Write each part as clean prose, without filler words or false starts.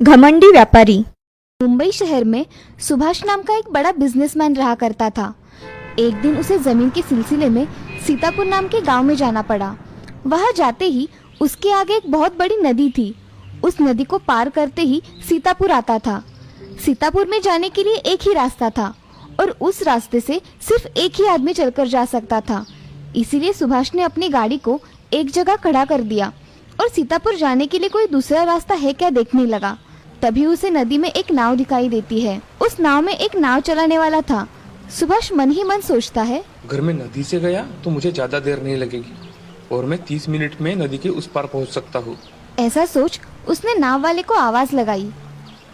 घमंडी व्यापारी। मुंबई शहर में सुभाष नाम का एक बड़ा बिजनेसमैन रहा करता था। एक दिन उसे जमीन के सिलसिले में सीतापुर नाम के गांव में जाना पड़ा। वहां जाते ही उसके आगे एक बहुत बड़ी नदी थी। उस नदी को पार करते ही सीतापुर आता था। सीतापुर में जाने के लिए एक ही रास्ता था और उस रास्ते से सिर्फ एक ही आदमी चलकर जा सकता था। इसीलिए सुभाष ने अपनी गाड़ी को एक जगह खड़ा कर दिया और सीतापुर जाने के लिए कोई दूसरा रास्ता है क्या देखने लगा। तभी उसे नदी में एक नाव दिखाई देती है। उस नाव में एक नाव चलाने वाला था। सुभाष मन ही मन सोचता है, अगर मैं नदी से गया तो मुझे ज्यादा देर नहीं लगेगी और मैं 30 मिनट में नदी के उस पार पहुंच सकता हूँ। ऐसा सोच उसने नाव वाले को आवाज लगाई।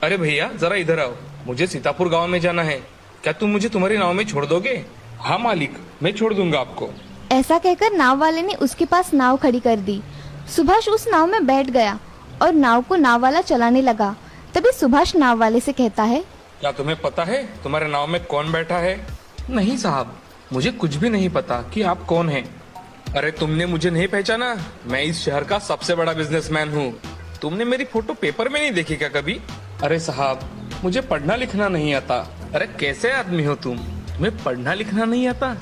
अरे भैया जरा इधर आओ, मुझे सीतापुर गांव में जाना है, क्या तुम मुझे तुम्हारी नाव में छोड़ दोगे? हाँ मालिक, मैं छोड़ दूंगा आपको। ऐसा कहकर नाव वाले ने उसके पास नाव खड़ी कर दी। सुभाष उस नाव में बैठ गया और नाव को नाव वाला चलाने लगा। तभी सुभाष नाव वाले से कहता है, क्या तुम्हें पता है तुम्हारे नाव में कौन बैठा है? नहीं साहब, मुझे कुछ भी नहीं पता कि आप कौन हैं। अरे तुमने मुझे नहीं पहचाना? मैं इस शहर का सबसे बड़ा बिजनेसमैन हूँ। तुमने मेरी फोटो पेपर में नहीं देखी क्या कभी? अरे साहब, मुझे पढ़ना लिखना नहीं आता। अरे कैसे आदमी हो तुम? तुम्हें पढ़ना लिखना नहीं आता?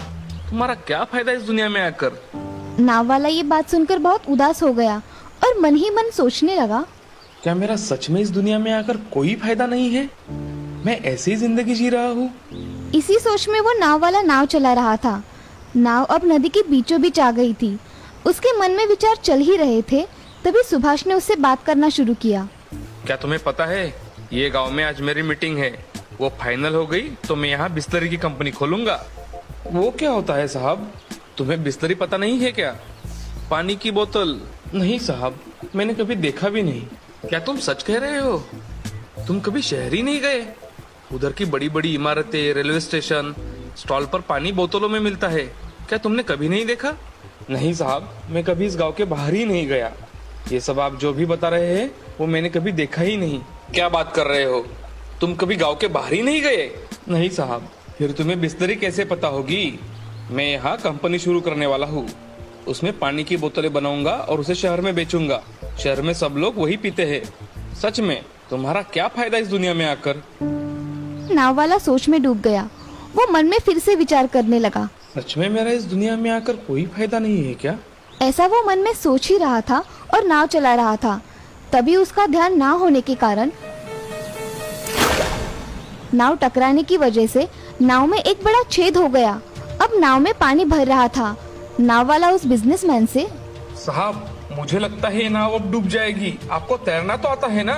तुम्हारा क्या फायदा इस दुनिया में आकर? नाव वाला ये बात सुनकर बहुत उदास हो गया और मन ही मन सोचने लगा, क्या मेरा सच में इस दुनिया में आकर कोई फायदा नहीं है? मैं ऐसी ही जिंदगी जी रहा हूँ। इसी सोच में वो नाव वाला नाव चला रहा था। नाव अब नदी के बीचों बीच आ गई थी। उसके मन में विचार चल ही रहे थे। तभी सुभाष ने उससे बात करना शुरू किया। क्या तुम्हें पता है, ये गांव में आज मेरी मीटिंग है, वो फाइनल हो गई तो मैं यहाँ बिस्लरी की कंपनी खोलूंगा। वो क्या होता है साहब? तुम्हें बिस्लरी पता नहीं है क्या? पानी की बोतल? नहीं साहब, मैंने कभी देखा भी नहीं। क्या तुम सच कह रहे हो? तुम कभी शहर ही नहीं गए? उधर की बड़ी बड़ी इमारतें, रेलवे स्टेशन, स्टॉल पर पानी बोतलों में मिलता है, क्या तुमने कभी नहीं देखा? नहीं साहब, मैं कभी इस गांव के बाहर ही नहीं गया। ये सब आप जो भी बता रहे हैं वो मैंने कभी देखा ही नहीं। क्या बात कर रहे हो? तुम कभी गांव के बाहर ही नहीं गए? नहीं साहब, फिर तुम्हें बिस्लरी कैसे पता होगी? मैं यहाँ कंपनी शुरू करने वाला हूँ। उसमें पानी की बोतलें बनाऊंगा और उसे शहर में बेचूंगा। शहर में सब लोग वही पीते हैं। सच में तुम्हारा क्या फायदा इस दुनिया में आकर? नाव वाला सोच में डूब गया। वो मन में फिर से विचार करने लगा। सच में मेरा इस दुनिया में आकर कोई फायदा नहीं है क्या? ऐसा वो मन में सोच ही रहा था और नाव चला रहा था। तभी उसका ध्यान ना होने के कारण नाव टकराने की वजह से नाव में एक बड़ा छेद हो गया। अब नाव में पानी भर रहा था। नाव वाला उस बिजनेसमैन से, साहब, मुझे लगता है ये नाव अब डूब जाएगी। आपको तैरना तो आता है ना?